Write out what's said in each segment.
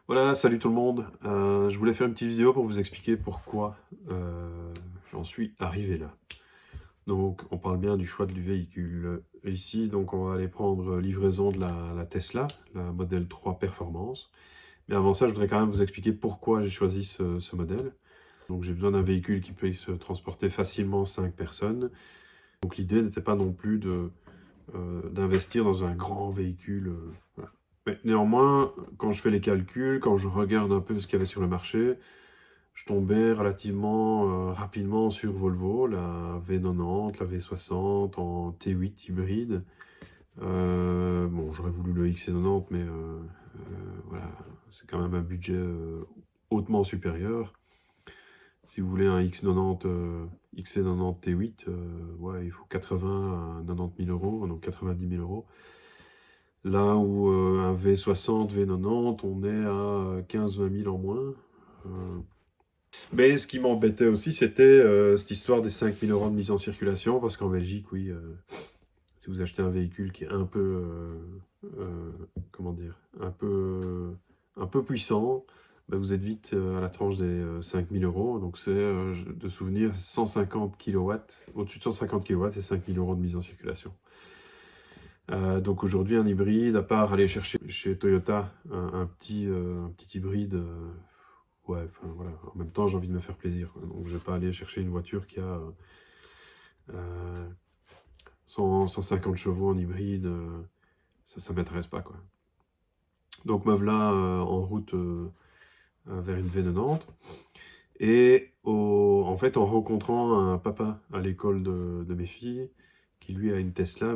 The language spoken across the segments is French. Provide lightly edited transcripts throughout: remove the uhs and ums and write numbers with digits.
Voilà, salut tout le monde. Je voulais faire une petite vidéo pour vous expliquer pourquoi j'en suis arrivé là. Donc, on parle bien du choix du véhicule. Ici, donc, on va aller prendre livraison de la Tesla, la Model 3 Performance. Mais avant ça, je voudrais quand même vous expliquer pourquoi j'ai choisi ce modèle. Donc, j'ai besoin d'un véhicule qui puisse transporter facilement 5 personnes. Donc, l'idée n'était pas non plus d'investir dans un grand véhicule. Voilà. Mais néanmoins, quand je fais les calculs, quand je regarde un peu ce qu'il y avait sur le marché, je tombais relativement rapidement sur Volvo, la V90, la V60 en T8 hybride. Bon, j'aurais voulu le XC90, mais voilà, c'est quand même un budget hautement supérieur. Si vous voulez un XC90 T8, ouais, il faut 80 à 90 000 euros, donc 90 000 euros. Là où un V60, V90, on est à 15-20 000 en moins. Euh, Mais ce qui m'embêtait aussi, c'était cette histoire des 5 000 euros de mise en circulation, parce qu'en Belgique, oui, si vous achetez un véhicule qui est un peu, comment dire, un peu puissant, ben vous êtes vite à la tranche des 5 000 euros. Donc c'est, de souvenir, 150 kilowatts, au-dessus de 150 kilowatts, c'est 5 000 euros de mise en circulation. Donc aujourd'hui, un hybride, à part aller chercher chez Toyota un petit hybride, ouais, enfin, voilà. En même temps, j'ai envie de me faire plaisir, quoi. Donc je vais pas aller chercher une voiture qui a 150 chevaux en hybride, ça m'intéresse pas, quoi. Donc me voilà en route vers une V90. Et en fait, en rencontrant un papa à l'école de mes filles, qui lui a une Tesla,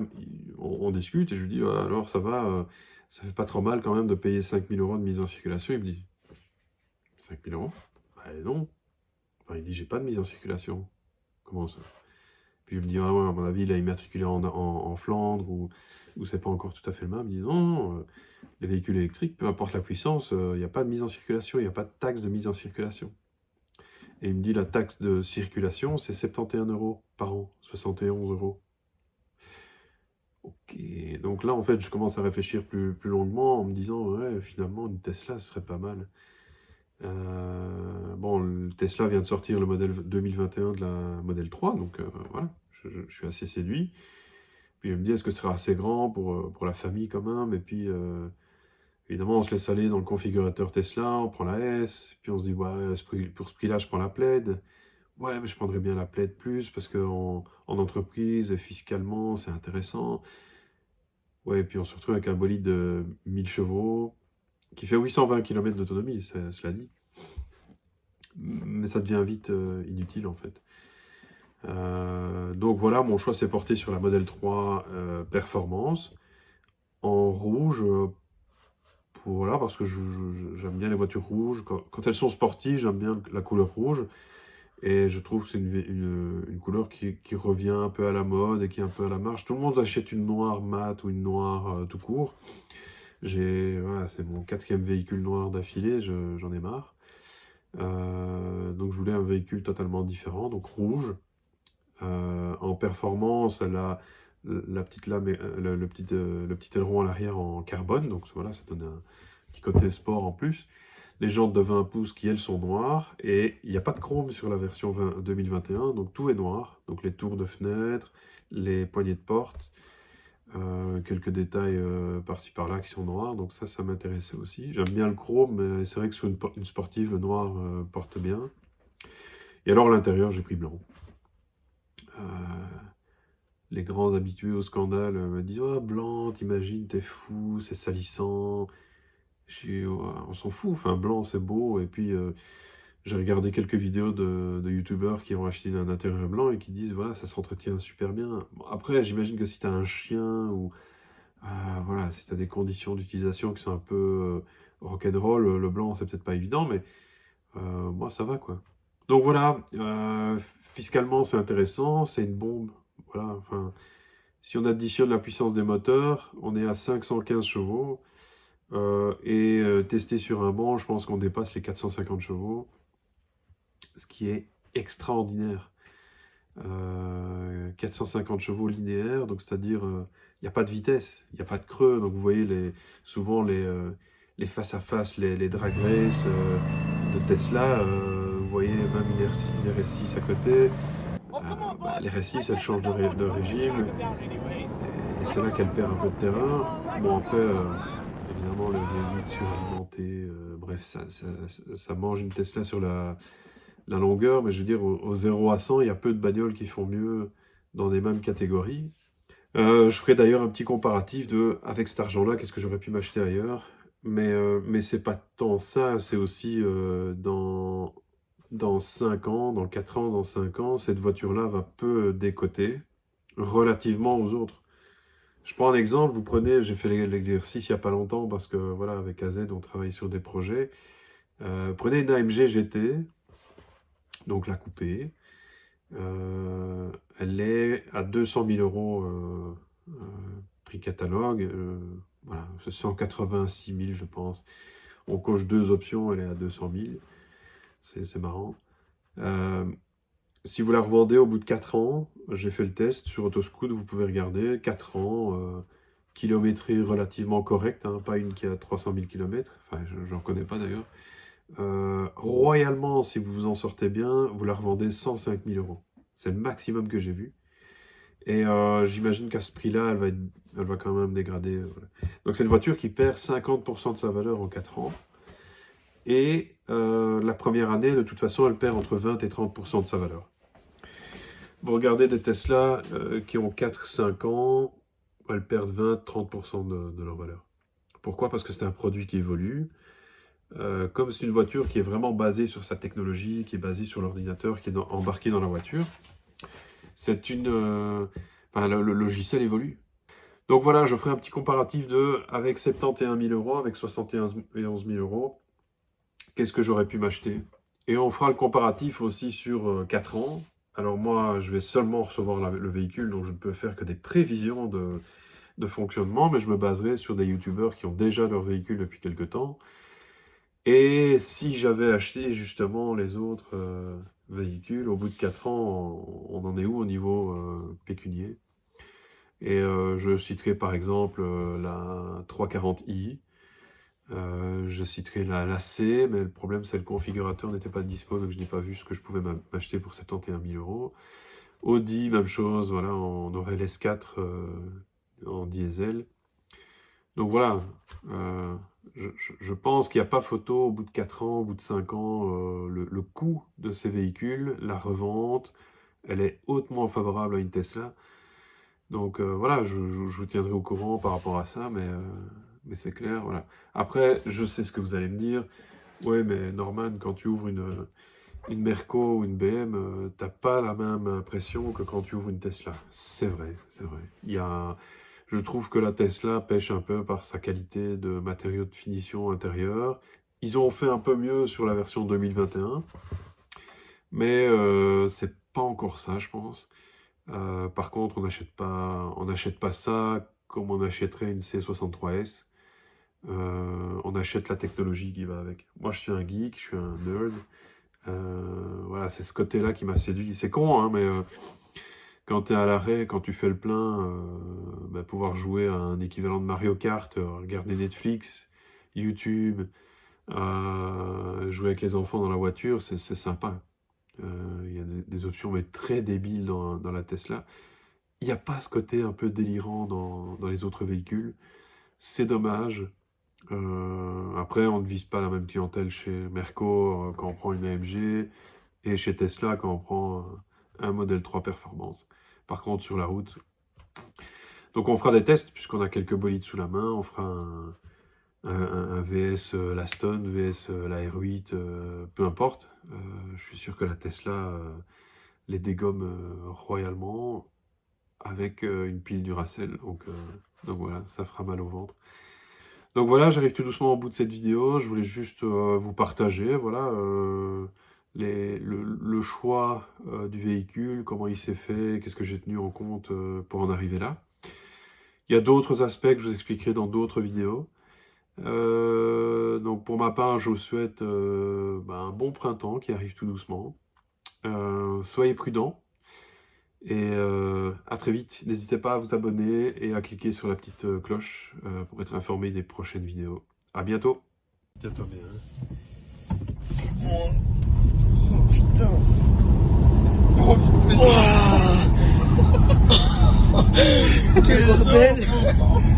on discute et je lui dis, ah, alors ça va, ça fait pas trop mal quand même de payer 5 000 euros de mise en circulation. Il me dit, 5 000 euros? Bah non. Enfin, il dit, j'ai pas de mise en circulation. Comment ça? Puis je me dis, ah ouais, à mon avis, il a immatriculé en Flandre, ou c'est pas encore tout à fait le même. Il me dit, non, non, les véhicules électriques, peu importe la puissance, il n'y a pas de mise en circulation, il n'y a pas de taxe de mise en circulation. Et il me dit, la taxe de circulation, c'est 71 euros par an, 71 euros. Ok, donc là, en fait, je commence à réfléchir plus longuement en me disant, ouais, finalement, une Tesla, ce serait pas mal. Bon, le Tesla vient de sortir le modèle 2021 de la Model 3, donc voilà, je suis assez séduit. Puis je me dis, est-ce que ce sera assez grand pour la famille quand même? Et puis, évidemment, on se laisse aller dans le configurateur Tesla, on prend la S, puis on se dit, ouais, pour ce prix-là, je prends la Plaid. Ouais, mais je prendrais bien la Plaid Plus parce en entreprise, fiscalement, c'est intéressant. Ouais, et puis on se retrouve avec un bolide de 1000 chevaux qui fait 820 km d'autonomie, cela dit. Mais ça devient vite inutile en fait. Donc voilà, mon choix s'est porté sur la Model 3 Performance en rouge. Voilà, parce que j'aime bien les voitures rouges. Quand elles sont sportives, j'aime bien la couleur rouge. Et je trouve que c'est une couleur qui revient un peu à la mode et qui est un peu à la marge. Tout le monde achète une noire mat ou une noire tout court. Voilà, c'est mon quatrième véhicule noir d'affilée, j'en ai marre. Donc je voulais un véhicule totalement différent, donc rouge. En performance, elle a la petite lame, le petit aileron à l'arrière en carbone, donc voilà, ça donne un petit côté sport en plus. Les jantes de 20 pouces qui, elles, sont noires, et il n'y a pas de chrome sur la version 2021, donc tout est noir. Donc les tours de fenêtre, les poignées de porte, quelques détails par-ci par-là qui sont noirs, donc ça m'intéressait aussi. J'aime bien le chrome, mais c'est vrai que sur une sportive, le noir porte bien. Et alors à l'intérieur, j'ai pris blanc. Les grands habitués au scandale me disent, oh, blanc, t'imagines, t'es fou, c'est salissant. Ouais, on s'en fout, enfin, blanc, c'est beau. Et puis, j'ai regardé quelques vidéos de youtubeurs qui ont acheté un intérieur blanc et qui disent, voilà, ça s'entretient super bien. Bon, après, j'imagine que si t'as un chien ou, voilà, si t'as des conditions d'utilisation qui sont un peu rock'n'roll, le blanc, c'est peut-être pas évident, mais moi, ça va, quoi. Donc voilà, fiscalement, c'est intéressant, c'est une bombe. Voilà, enfin, si on additionne la puissance des moteurs, on est à 515 chevaux. Testé sur un banc, je pense qu'on dépasse les 450 chevaux, ce qui est extraordinaire. 450 chevaux linéaires, donc c'est-à-dire il n'y a pas de vitesse, il n'y a pas de creux. Donc vous voyez souvent les les face-à-face, les drag race de Tesla. Vous voyez même une RS6 à côté. Les RS6, elles changent de régime. Et c'est là qu'elle perd un peu de terrain. Bon, après, évidemment, le V8 suralimenté, bref, ça mange une Tesla sur la longueur, mais je veux dire, au 0 à 100, il y a peu de bagnoles qui font mieux dans les mêmes catégories. Je ferai d'ailleurs un petit comparatif avec cet argent-là, qu'est-ce que j'aurais pu m'acheter ailleurs. Mais c'est pas tant ça, c'est aussi dans 5 ans, dans 4 ans, dans 5 ans, cette voiture-là va peu décoter relativement aux autres. Je prends un exemple, vous prenez, j'ai fait l'exercice il n'y a pas longtemps parce que voilà, avec AZ, on travaille sur des projets. Prenez une AMG GT, donc la coupée. Elle est à 200 000 euros prix catalogue. Voilà, c'est 186 000, je pense. On coche 2 options, elle est à 200 000. C'est marrant. Si vous la revendez au bout de 4 ans, j'ai fait le test sur Autoscout, vous pouvez regarder, 4 ans, kilométrie relativement correcte, hein, pas une qui a 300 000 km, enfin j'en connais pas d'ailleurs. Royalement, si vous vous en sortez bien, vous la revendez 105 000 euros. C'est le maximum que j'ai vu. Et j'imagine qu'à ce prix-là, elle va quand même dégrader. Voilà. Donc c'est une voiture qui perd 50% de sa valeur en 4 ans. Et la première année, de toute façon, elle perd entre 20 et 30% de sa valeur. Vous regardez des Tesla qui ont 4-5 ans, elles perdent 20-30% de leur valeur. Pourquoi? Parce que c'est un produit qui évolue. Comme c'est une voiture qui est vraiment basée sur sa technologie, qui est basée sur l'ordinateur qui est embarqué dans la voiture, c'est enfin, le logiciel évolue. Donc voilà, je ferai un petit comparatif avec 71 000 euros, avec 71 000 euros, qu'est-ce que j'aurais pu m'acheter? Et on fera le comparatif aussi sur 4 ans. Alors moi, je vais seulement recevoir le véhicule, donc je ne peux faire que des prévisions de fonctionnement, mais je me baserai sur des youtubeurs qui ont déjà leur véhicule depuis quelques temps. Et si j'avais acheté justement les autres véhicules, au bout de 4 ans, on en est où au niveau pécunier? Et je citerai par exemple la 340i, je citerai la C, mais le problème c'est que le configurateur n'était pas dispo, donc je n'ai pas vu ce que je pouvais m'acheter pour 71 000 euros. Audi, même chose, voilà, on aurait l'S4 en diesel. Donc voilà, je pense qu'il n'y a pas photo au bout de 4 ans, au bout de 5 ans, le coût de ces véhicules, la revente, elle est hautement favorable à une Tesla. Donc voilà, je vous tiendrai au courant par rapport à ça, mais c'est clair, voilà. Après, je sais ce que vous allez me dire. Ouais, mais Norman, quand tu ouvres une Merco ou une BM, t'as pas la même impression que quand tu ouvres une Tesla. C'est vrai, c'est vrai. Je trouve que la Tesla pêche un peu par sa qualité de matériaux de finition intérieure. Ils ont fait un peu mieux sur la version 2021, mais c'est pas encore ça, je pense. Par contre, on n'achète pas ça comme on achèterait une C63S. On achète la technologie qui va avec. Moi, je suis un geek, je suis un nerd. Voilà, c'est ce côté-là qui m'a séduit. C'est con, hein, mais quand tu es à l'arrêt, quand tu fais le plein, pouvoir jouer à un équivalent de Mario Kart, regarder Netflix, YouTube, jouer avec les enfants dans la voiture, c'est sympa. Il y a des options mais très débiles dans la Tesla. Il n'y a pas ce côté un peu délirant dans les autres véhicules. C'est dommage. Après, on ne vise pas la même clientèle chez Merco quand on prend une AMG et chez Tesla quand on prend un Model 3 Performance. Par contre, sur la route... Donc on fera des tests puisqu'on a quelques bolides sous la main. On fera un VS la Stone, VS la R8, peu importe. Je suis sûr que la Tesla les dégomme royalement avec une pile Duracell. Donc voilà, ça fera mal au ventre. Donc voilà, j'arrive tout doucement au bout de cette vidéo. Je voulais juste vous partager, voilà, le choix du véhicule, comment il s'est fait, qu'est-ce que j'ai tenu en compte pour en arriver là. Il y a d'autres aspects que je vous expliquerai dans d'autres vidéos. Donc pour ma part, je vous souhaite un bon printemps qui arrive tout doucement. Soyez prudents et à très vite. N'hésitez pas à vous abonner et à cliquer sur la petite cloche pour être informé des prochaines vidéos. À bientôt! Tiens-toi bien. Oh putain. Oh, Quel bordel.